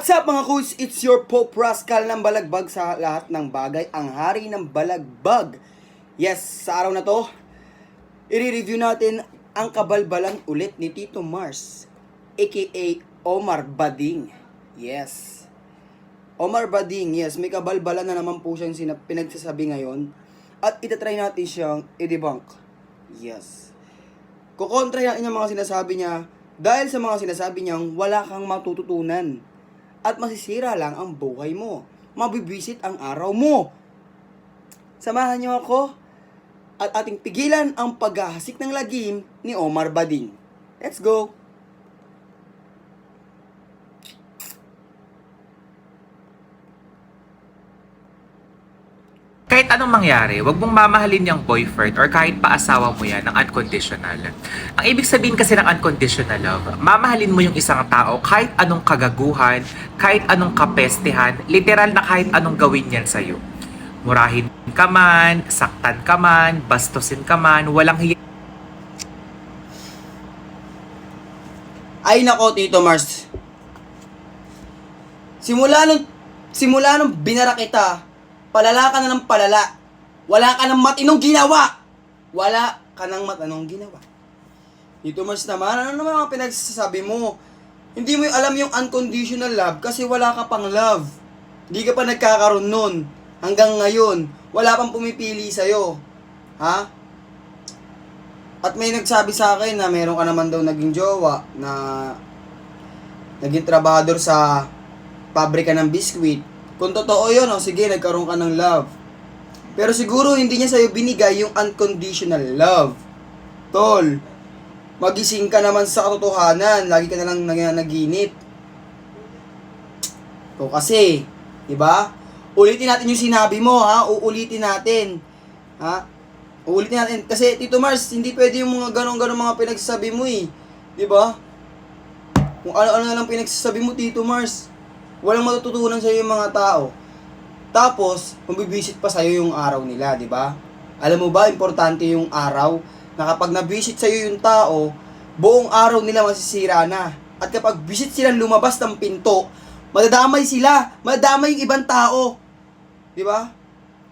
What's up mga kuys? It's your Pope Rascal ng balagbag sa lahat ng bagay. Ang hari ng balagbag. Yes, sa araw na to, i-review natin ang kabalbalan ulit ni Tito Mars, aka Omar Bading. Yes. Omar Bading, yes, may kabalbalan na naman po siyang pinagsasabi ngayon. At itatry natin siyang i-debunk. Yes. Kukontra natin yung mga sinasabi niya dahil sa mga sinasabi niyang wala kang matututunan. At masisira lang ang buhay mo. Mabibisit ang araw mo. Samahan niyo ako at ating pigilan ang paghahasik ng lagim ni Omar Bading. Let's go! Kahit anong mangyari, wag mong mamahalin yung boyfriend or kahit pa-asawa mo yan ng unconditional. Ang ibig sabihin kasi ng unconditional love, mamahalin mo yung isang tao kahit anong kagaguhan, kahit anong kapestehan, literal na kahit anong gawin yan sa'yo. Murahin ka man, saktan ka man, bastusin ka man, walang hiya. Ay nako, Tito Mars. Simula nung binara kita, palala ka na ng palala. Wala ka ng matinong ginawa. Wala ka ng matinong ginawa. Tito Mars naman, ano naman ang pinagsasabi mo? Hindi mo alam yung unconditional love kasi wala ka pang love. Hindi ka pa nagkakaroon nun. Hanggang ngayon, wala pang pumipili sa'yo. Ha? At may nagsabi sa akin na meron ka naman daw naging jowa na naging trabahador sa pabrika ng biskwit. Kung totoo yun, sige, nagkaroon ka ng love. Pero siguro hindi niya sa'yo binigay yung unconditional love. Tol, magising ka naman sa katotohanan. Lagi ka na lang nanaginip. O kasi, diba? Ulitin natin yung sinabi mo, ha? Uulitin natin. Ha? Uulitin natin. Kasi, Tito Mars, hindi pwede yung mga ganong mga pinagsasabi mo eh. Diba? Kung ano-ano na lang pinagsasabi mo, Tito Mars. Walang matututunan sa'yo yung mga tao. Tapos, mabibisit pa sa'yo yung araw nila, di ba? Alam mo ba, importante yung araw na kapag nabisit sa'yo yung tao, buong araw nila masisira na. At kapag bisit silang lumabas ng pinto, madadamay sila, madadamay yung ibang tao. Di ba?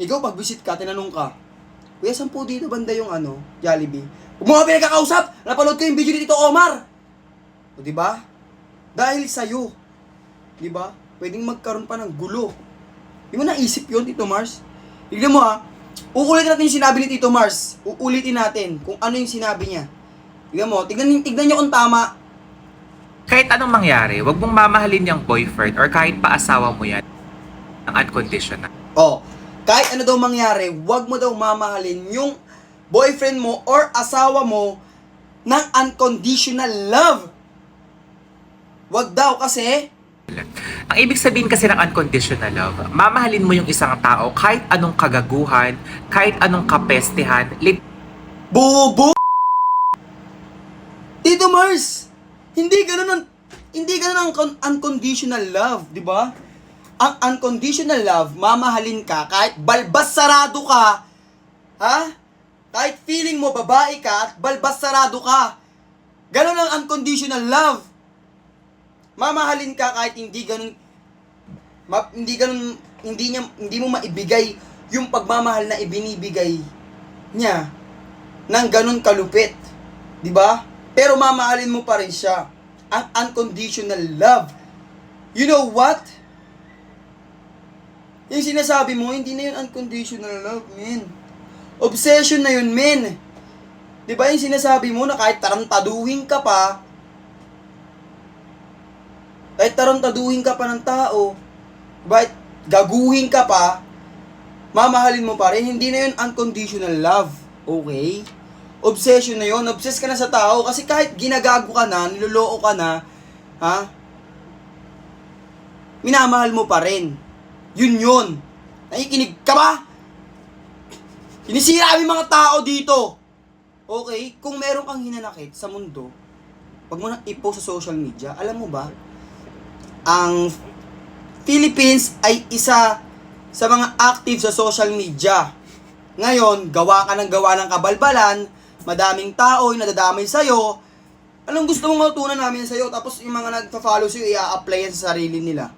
Ikaw, pag bisit ka, tinanong ka, Kuya, saan po dito banda yung Jollibee? Huwag mo nga pinagkakausap! Napanood ko yung video ni Tito Omar! O, di ba? Dahil sa'yo. Diba? Pwedeng magkaroon pa ng gulo. Di mo naisip yun, Tito Mars? Tignan mo uulitin natin yung sinabi ni Tito Mars. Uulitin natin kung ano yung sinabi niya. Tignan mo, tignan niyo kung tama. Kahit anong mangyari, wag mong mamahalin yung boyfriend or kahit pa-asawa mo yan ng unconditional. Kahit ano daw mangyari, wag mo daw mamahalin yung boyfriend mo or asawa mo ng unconditional love. Wag daw kasi Ang ibig sabihin kasi ng unconditional love, mamahalin mo yung isang tao kahit anong kagaguhan, kahit anong kapestehan, Bobo! Tito Mars! Hindi ganun ang unconditional love, di ba? Ang unconditional love, mamahalin ka kahit balbas sarado ka. Ha? Kahit feeling mo babae ka at balbas sarado ka. Ganun ang unconditional love. Mamahalin ka kahit hindi mo maibigay yung pagmamahal na ibinibigay niya ng ganun kalupit. 'Di ba? Pero mamahalin mo pa rin siya. Ang unconditional love. You know what? Yung sinasabi mo, hindi na yun unconditional love, men. Obsession na yun, men. 'Di ba yung sinasabi mo na kahit tarantaduhin ka pa, ng tao, kahit gaguhin ka pa, mamahalin mo pa rin, hindi na yun unconditional love. Okay? Obsession na yun. Obsessed ka na sa tao kasi kahit ginagago ka na, niloloko ka na, minamahal mo pa rin. Yun. Nakikinig ka ba? Sinisira yung mga tao dito. Okay? Kung meron kang hinanakit sa mundo, wag mo nang i-post sa social media. Alam mo ba, ang Philippines ay isa sa mga active sa social media. Ngayon, gawa ka ng kabalbalan, madaming tao yung nadadamay sa'yo, Anong gusto mong matutunan namin sa'yo? Tapos yung mga nagpa-follow sa'yo, i-a-apply yan sa sarili nila.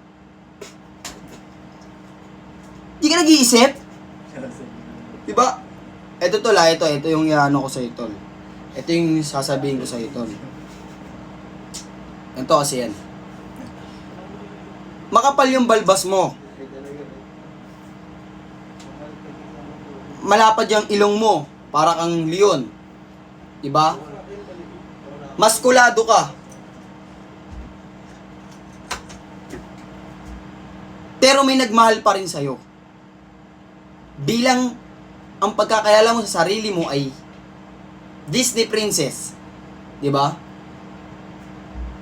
Di ka nag-iisip? Diba? Ito tol ha, ito yung iano ko sa'yo tol. Ito yung sasabihin ko sa'yo tol. Ito kasi yan. Makapal yung balbas mo. Malapad yung ilong mo. Para kang leon. Diba? Maskulado ka. Pero may nagmahal pa rin sa'yo. Bilang ang pagkakayala mo sa sarili mo ay Disney princess. Diba?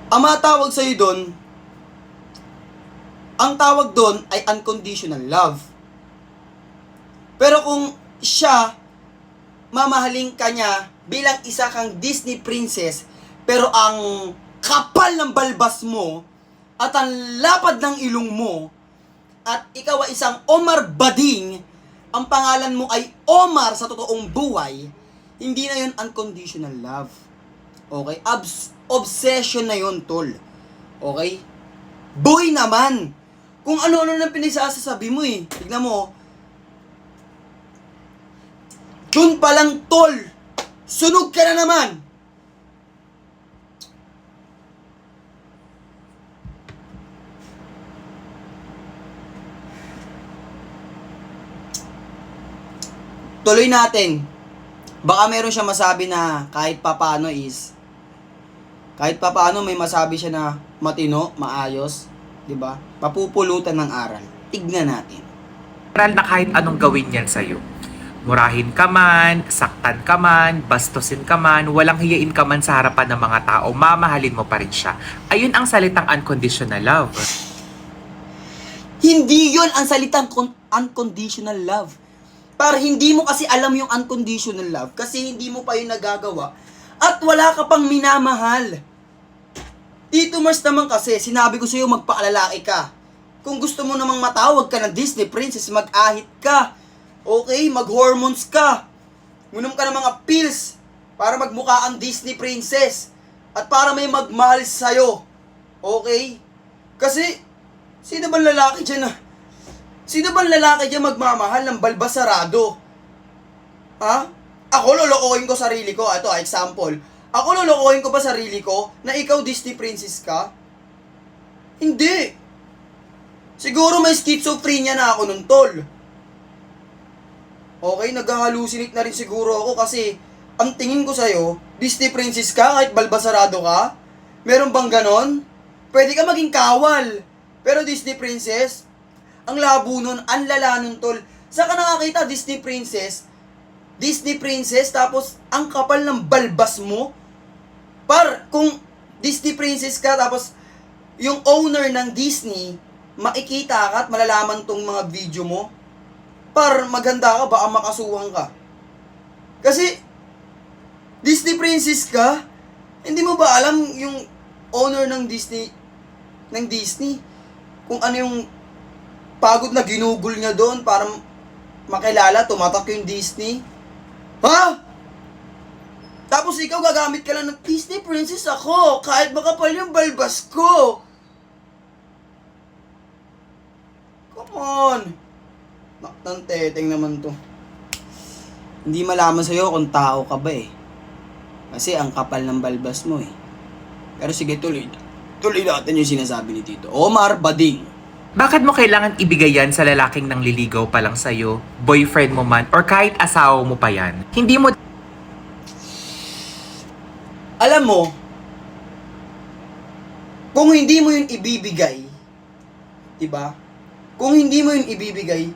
Ang matawag sa'yo doon, ang tawag doon ay unconditional love. Pero kung siya, mamahalin ka niya bilang isa kang Disney princess, pero ang kapal ng balbas mo, at ang lapad ng ilong mo, at ikaw ay isang Omar Bading, ang pangalan mo ay Omar sa totoong buhay, hindi na yun unconditional love. Okay? Obsession na yun, tol. Okay? Boy naman! Kung ano-ano nang pinagsasabi mo eh. Tignan mo, dun pa lang, tol! Sunog ka na naman! Tuloy natin. Baka meron siya masabi na kahit papaano may masabi siya na matino, maayos, 'di ba? Papupulutan ng aral. Tignan natin. Aral na kahit anong gawin yan sa'yo. Murahin ka man, saktan ka man, bastusin ka man, walang hiyain ka man sa harapan ng mga tao, mamahalin mo pa rin siya. Ayun ang salitang unconditional love. Hindi 'yon ang salitang unconditional love. Para hindi mo kasi alam yung unconditional love kasi hindi mo pa yun nagagawa at wala ka pang minamahal. Tito Mars naman kasi, sinabi ko sa'yo magpaalalaki ka. Kung gusto mo namang matawag ka ng Disney princess, mag-ahit ka. Okay? Mag-hormones ka. Minom ka ng mga pills para magmukha ang Disney princess at para may magmahal sa'yo. Okay? Kasi, sino bang lalaki dyan magmamahal ng balbasarado? Ha? Ako lolokohin ko sarili ko. Ito, example. Ako lolokohin ko ba sarili ko na ikaw Disney princess ka? Hindi. Siguro may schizophrenia na ako nun, tol. Okay, nag-hallucinate na rin siguro ako kasi ang tingin ko sa'yo, Disney princess ka kahit balbasarado ka? Meron bang ganon? Pwede ka maging kawal. Pero Disney princess, ang labo nun, ang lala nun, tol. Saan ka nakakita, Disney princess, tapos ang kapal ng balbas mo? Kung Disney princess ka, tapos yung owner ng Disney, makikita ka at malalaman tong mga video mo, maganda ka, baka makasuhan ka. Kasi, Disney princess ka, hindi mo ba alam yung owner ng Disney, kung ano yung pagod na ginugol niya doon para makilala, tumatak yung Disney? Ha? Tapos ikaw gagamit ka lang ng Disney princess ako, kahit makapal yung balbas ko. Come on. Naktan teteng naman to. Hindi malaman sa'yo kung tao ka ba eh. Kasi ang kapal ng balbas mo eh. Pero sige, tuloy natin yung sinasabi ni Tito Omar Bading. Bakit mo kailangan ibigay yan sa lalaking nang liligaw pa lang sa'yo, boyfriend mo man, or kahit asawa mo pa yan? Hindi mo... Alam mo, kung hindi mo yun ibibigay, diba? Kung hindi mo yun ibibigay,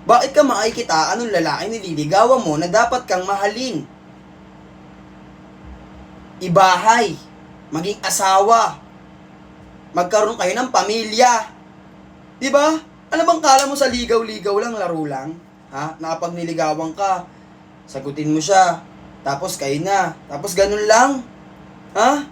bakit ka makikita anong lalaki nililigawan mo na dapat kang mahalin? Ibahay, maging asawa, magkaroon kayo ng pamilya. Diba? Ano bang kala mo sa ligaw-ligaw lang, laro lang? Ha? Nakapag niligawan ka, sagutin mo siya, tapos kayo na, tapos ganun lang? Ha?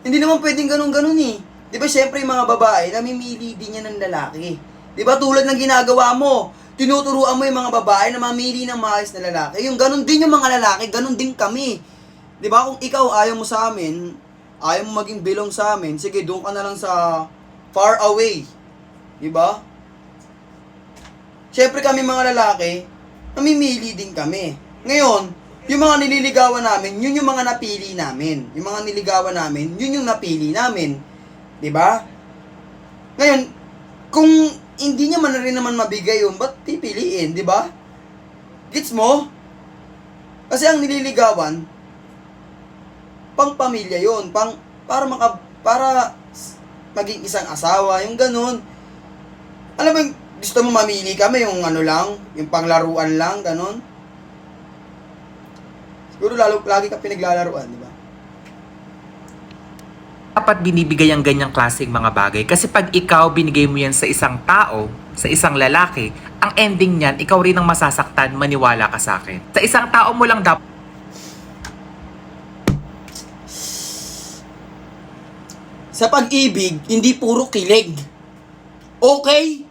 Hindi naman pwedeng ganun-ganun eh. Diba syempre yung mga babae, namimili din yan ng lalaki. Diba tulad ng ginagawa mo, tinuturuan mo yung mga babae na mamili ng maayos na lalaki. Yung ganun din yung mga lalaki, ganun din kami. Di ba? Kung ikaw ayaw mo sa amin, ayaw mo maging belong sa amin, sige, doon ka na lang sa far away. Di ba? Siyempre kami mga lalaki, namimili din kami. Ngayon, yung mga nililigawan namin, yun yung mga napili namin. Yung mga niligawan namin, yun yung napili namin. 'Di ba? Ngayon, kung hindi niya man rin naman mabigay yun, ba't pipiliin, 'di ba? Gets mo? Kasi ang nililigawan, pang pamilya yun, para maging isang asawa, yung ganun. Alam mo, gusto mo mamili kami yung ano lang, yung panglaruan lang, ganun. Siguro lagi ka pinaglalaruan, di ba? Dapat binibigay ang ganyang klaseng mga bagay. Kasi pag ikaw binigay mo yan sa isang tao, sa isang lalaki, ang ending niyan, ikaw rin ang masasaktan, maniwala ka sa akin. Sa isang tao mo lang dapat Sa pag-ibig, hindi puro kilig. Okay?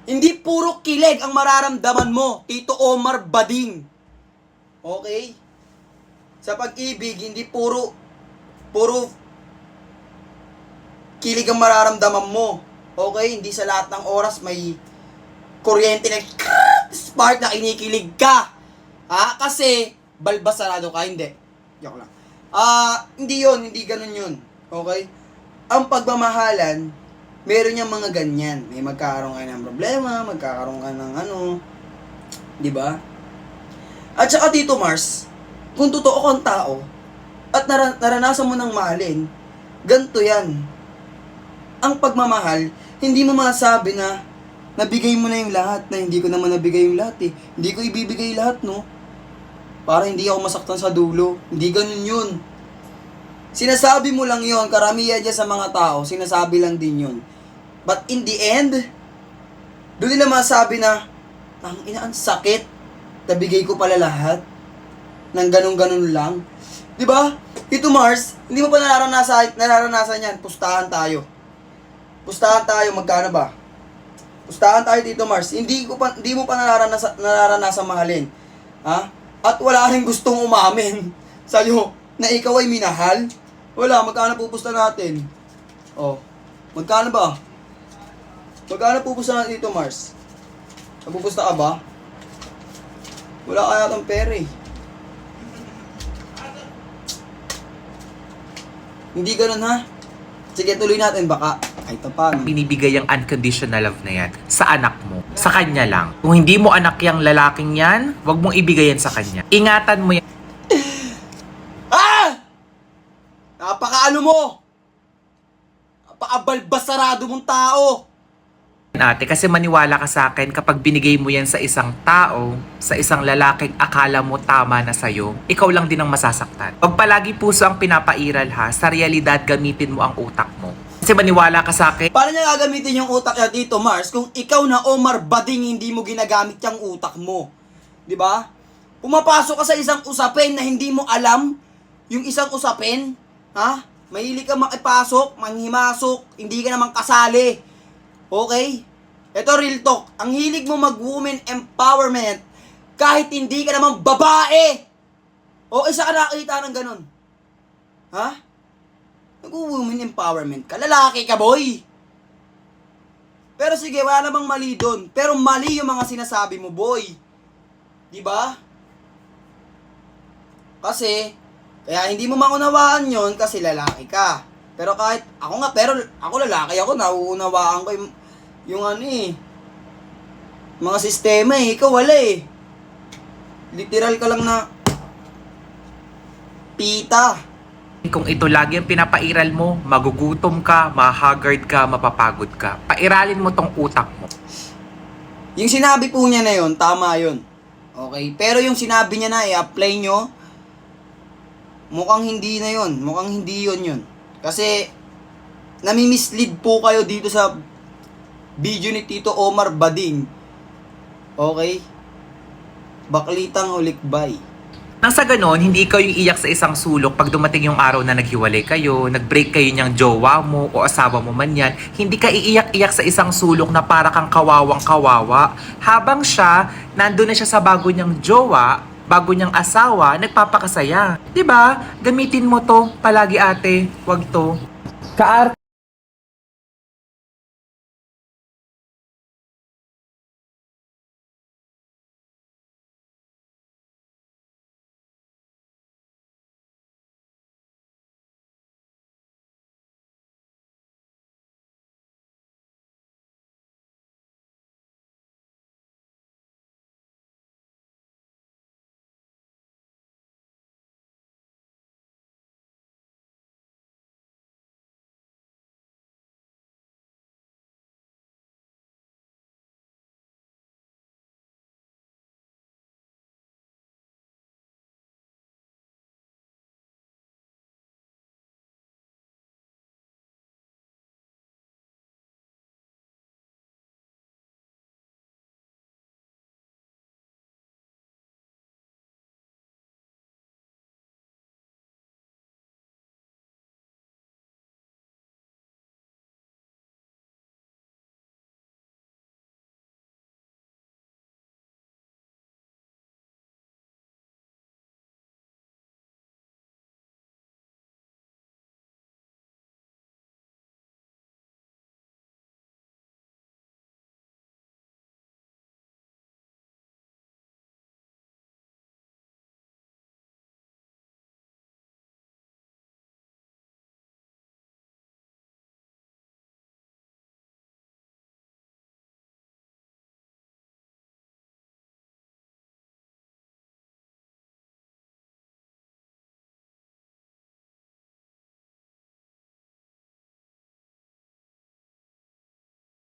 Hindi puro kilig ang mararamdaman mo, Tito Omar Bading. Okay? Sa pag-ibig, hindi puro kilig ang mararamdaman mo. Okay? Hindi sa lahat ng oras may kuryente na spark na kinikilig ka. Kasi balbasarado ka, hindi. Joke lang. Hindi ganun yun. Okay? Ang pagmamahalan, meron niyang mga ganyan. May magkakaroon kayo ng problema, magkakaroon ka ng di ba? At saka Tito Mars, kung totoo kang tao, at naranasan mo ng mahalin, ganito yan. Ang pagmamahal, hindi mo masabi na nabigay mo na yung lahat, na hindi ko naman nabigay yung lahat eh. Hindi ko ibibigay lahat, no? Para hindi ako masaktan sa dulo. Hindi ganun yun. Sinasabi mo lang yun, karamihan dyan sa mga tao, sinasabi lang din yun. But in the end, doon nila masabi na, ang ang sakit, nabigay ko pala lahat, ng ganun-ganun lang. Di ba? Tito Mars, hindi mo pa nararanasan yan, pustahan tayo. Pustahan tayo, magkano ba? Pustahan tayo, Tito Mars. Hindi mo pa nararanasan mahalin. At wala rin gustong umamin sa'yo na ikaw ay minahal. Wala, magkano pupusta natin? Magkano ba? Magkano pupusta natin, Tito Mars? Napupusta ka ba? Wala ka yatang pera eh. Hindi ganun ha? Sige, tuloy natin baka. Ay, ito pa. binibigay ang unconditional love na yan sa anak mo. Sa kanya lang. Kung hindi mo anak yung lalaking yan, wag mong ibigay yan sa kanya. Ingatan mo yan. Napakaano mo? Napakabalbasarado mong tao. Ate, kasi maniwala ka sa akin kapag binigay mo yan sa isang tao, sa isang lalaking akala mo tama na sa'yo, ikaw lang din ang masasaktan. Huwag palagi puso ang pinapairal ha, sa realidad gamitin mo ang utak mo. Kasi maniwala ka sa akin. Paano niya gagamitin yung utak niya dito, Mars, kung ikaw na Omar Bading hindi mo ginagamit yung utak mo? Di ba? Pumapasok ka sa isang usapin na hindi mo alam yung isang usapin, mahilig ka makipasok, manghimasok, hindi ka naman kasali. Okay? Ito real talk. Ang hilig mo mag-women empowerment kahit hindi ka naman babae. O isa ka nakakita ng ganun. Nag-women empowerment ka. Lalaki ka, boy. Pero sige, wala namang mali doon. Pero mali yung mga sinasabi mo, boy. Diba? Kasi, kaya hindi mo maunawaan yon kasi lalaki ka. Pero kahit, ako lalaki ako, nauunawaan ko yung mga sistema eh. Ikaw wala eh. Literal ka lang na pita. Kung ito lagi ang pinapairal mo, magugutom ka, mahagard ka, mapapagod ka. Pairalin mo tong utak mo. Yung sinabi po niya na yon, tama yon. Okay? Pero yung sinabi niya na i-apply nyo, mukhang hindi na yon. Mukhang hindi yun. Kasi, nami-mislead po kayo dito sa video ni Tito Omar Bading. Okay? Baklitang ulikbay. Nang sa ganon, hindi ikaw yung iyak sa isang sulok pag dumating yung araw na naghiwalay kayo, nag-break kayo niyang jowa mo o asawa mo man yan, hindi ka iiyak-iyak sa isang sulok na para kang kawawang kawawa. Habang siya, nandun na siya sa bago niyang jowa, bago niyang asawa, nagpapakasaya. 'Di ba? Gamitin mo to palagi ate, wag to.